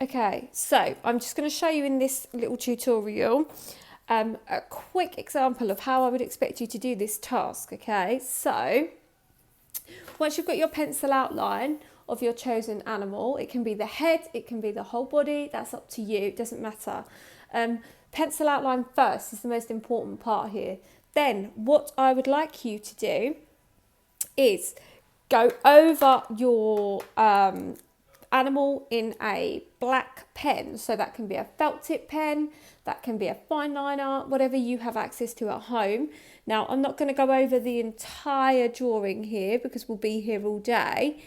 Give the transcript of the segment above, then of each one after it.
Okay, so I'm just going to show you in this little tutorial a quick example of how I would expect you to do this task. Okay, so once you've got your pencil outline of your chosen animal, it can be the head, it can be the whole body, that's up to you, it doesn't matter. Pencil outline first is the most important part here. Then what I would like you to do is go over your animal in a black pen. So that can be a felt tip pen, that can be a fine liner, whatever you have access to at home. Now, I'm not going to go over the entire drawing here because we'll be here all day,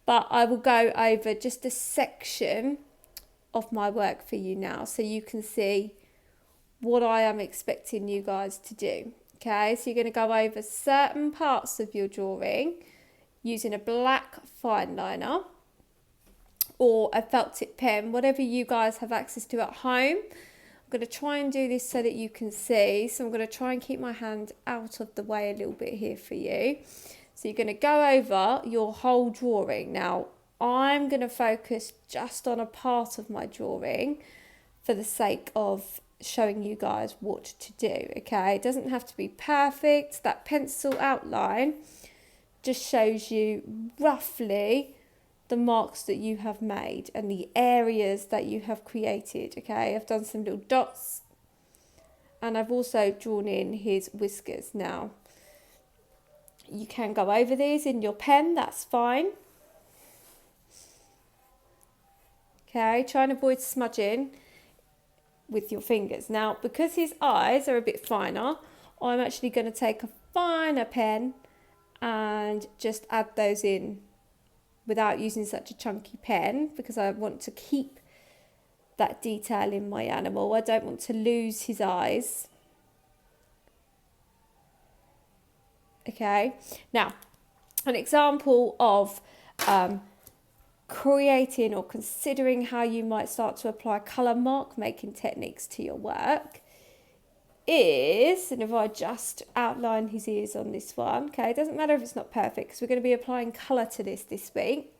but I will go over just a section of my work for you now so you can see what I am expecting you guys to do. Okay, so you're going to go over certain parts of your drawing using a black fine liner or a felt tip pen, whatever you guys have access to at home. I'm going to try and do this so that you can see. So I'm going to try and keep my hand out of the way a little bit here for you. So you're going to go over your whole drawing. Now, I'm going to focus just on a part of my drawing for the sake of showing you guys what to do. Okay, it doesn't have to be perfect. That pencil outline just shows you roughly the marks that you have made and the areas that you have created. Okay, I've done some little dots and I've also drawn in his whiskers. Now, you can go over these in your pen, that's fine. Okay, try and avoid smudging with your fingers. Now, because his eyes are a bit finer, I'm actually going to take a finer pen and just add those in without using such a chunky pen because I want to keep that detail in my animal. I don't want to lose his eyes. Okay, now an example of creating or considering how you might start to apply colour mark making techniques to your work is, and if I just outline his ears on this one, okay, it doesn't matter if it's not perfect because we're going to be applying colour to this week.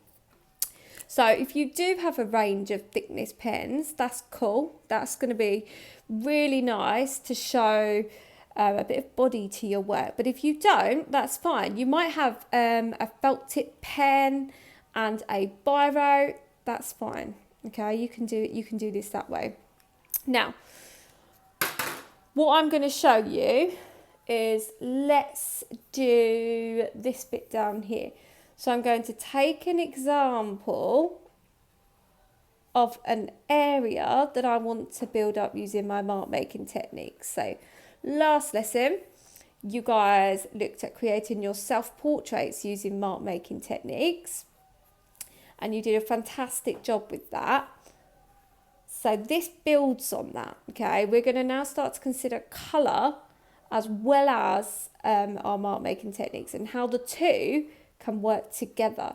So if you do have a range of thickness pens, that's cool. That's going to be really nice to show a bit of body to your work. But if you don't, that's fine. You might have a felt tip pen and a biro, that's fine. Okay, you can do this that way. Now, what I'm going to show you is let's do this bit down here. So I'm going to take an example of an area that I want to build up using my mark making techniques. So last lesson, you guys looked at creating your self-portraits using mark making techniques. And you did a fantastic job with that. So this builds on that, okay? We're going to now start to consider colour as well as our mark making techniques and how the two can work together.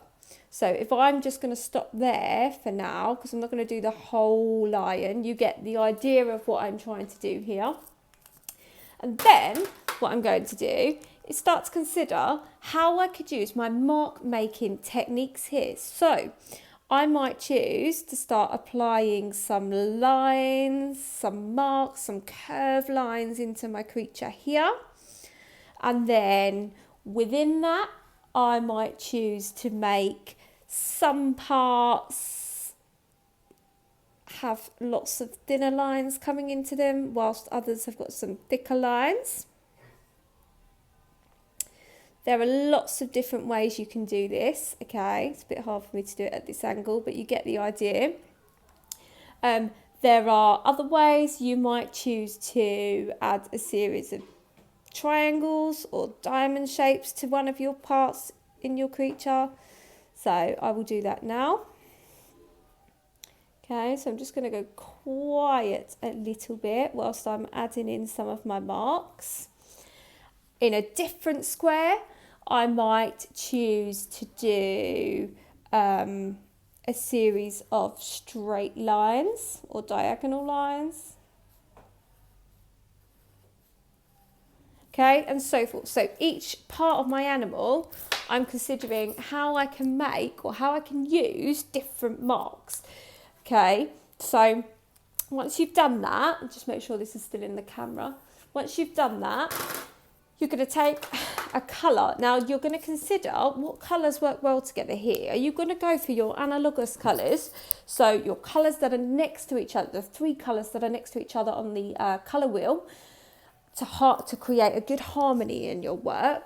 So if I'm just going to stop there for now, because I'm not going to do the whole lion, you get the idea of what I'm trying to do here. And then what I'm going to do is start to consider how I could use my mark making techniques here. So I might choose to start applying some lines, some marks, some curved lines into my creature here. And then within that, I might choose to make some parts have lots of thinner lines coming into them, whilst others have got some thicker lines. There are lots of different ways you can do this, okay? It's a bit hard for me to do it at this angle, but you get the idea. There are other ways. You might choose to add a series of triangles or diamond shapes to one of your parts in your creature. So I will do that now. Okay, so I'm just going to go quiet a little bit whilst I'm adding in some of my marks. In a different square, I might choose to do a series of straight lines or diagonal lines. Okay, and so forth. So each part of my animal, I'm considering how I can make or how I can use different marks. Okay, So once you've done that, just make sure this is still in the camera. Once you've done that, you're going to take a colour. Now you're going to consider what colours work well together here. Are you going to go for your analogous colours? So your colours that are next to each other, the 3 colours that are next to each other on the colour wheel to create a good harmony in your work?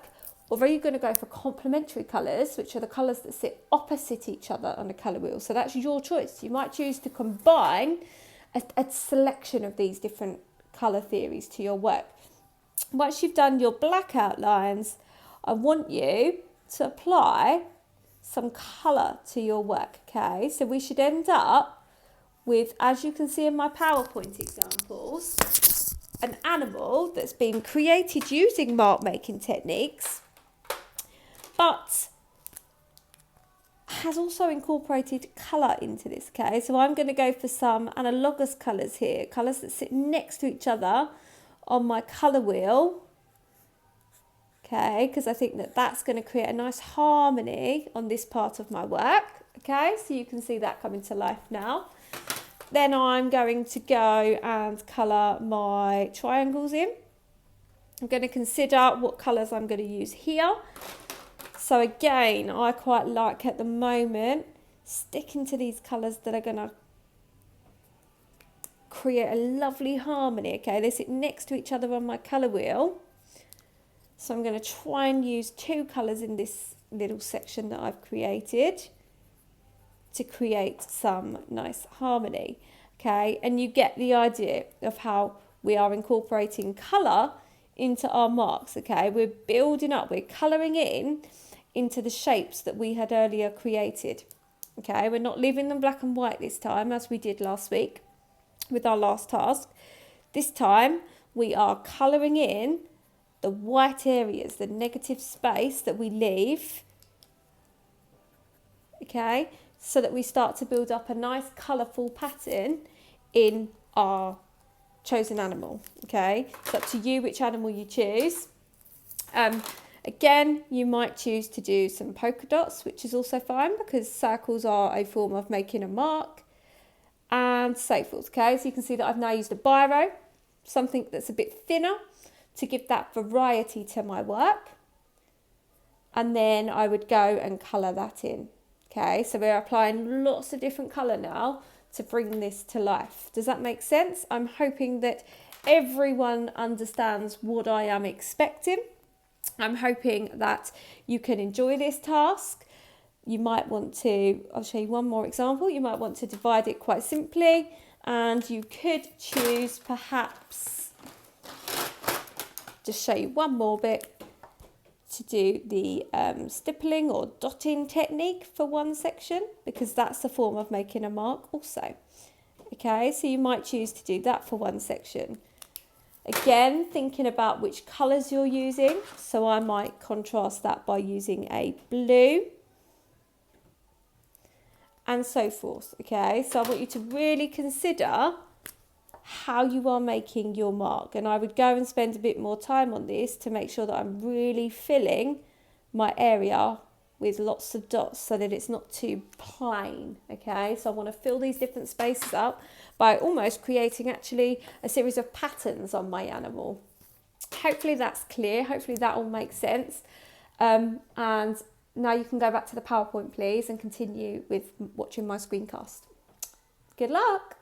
Or are you going to go for complementary colours, which are the colours that sit opposite each other on the colour wheel? So that's your choice. You might choose to combine a selection of these different colour theories to your work. Once you've done your black outlines, I want you to apply some colour to your work, okay? So we should end up with, as you can see in my PowerPoint examples, an animal that's been created using mark making techniques, but has also incorporated colour into this, okay? So I'm going to go for some analogous colours here, colours that sit next to each other on my colour wheel, okay, because I think that that's going to create a nice harmony on this part of my work, okay? So you can see that coming to life now. Then I'm going to go and colour my triangles in. I'm going to consider what colours I'm going to use here. So again, I quite like at the moment sticking to these colours that are going to create a lovely harmony, okay? They sit next to each other on my colour wheel. So I'm going to try and use 2 colours in this little section that I've created to create some nice harmony, okay? And you get the idea of how we are incorporating colour into our marks, okay? We're building up, we're colouring in into the shapes that we had earlier created, okay? We're not leaving them black and white this time as we did last week with our last task. This time we are colouring in the white areas, the negative space that we leave, okay, so that we start to build up a nice colourful pattern in our chosen animal, okay? It's up to you which animal you choose. Again, you might choose to do some polka dots, which is also fine because circles are a form of making a mark, and so forth, okay? So you can see that I've now used a biro, something that's a bit thinner to give that variety to my work. And then I would go and colour that in, okay? So we're applying lots of different colour now to bring this to life. Does that make sense? I'm hoping that everyone understands what I am expecting. I'm hoping that you can enjoy this task. You might want to, I'll show you one more example. You might want to divide it quite simply, and you could choose perhaps, just show you one more bit, to do the stippling or dotting technique for one section, because that's a form of making a mark also. Okay, so you might choose to do that for one section. Again, thinking about which colours you're using. So I might contrast that by using a blue and so forth. Okay, so I want you to really consider how you are making your mark. And I would go and spend a bit more time on this to make sure that I'm really filling my area with lots of dots so that it's not too plain, okay? So I want to fill these different spaces up by almost creating actually a series of patterns on my animal. Hopefully that's clear, hopefully that all makes sense. And now you can go back to the PowerPoint, please, and continue with watching my screencast. Good luck!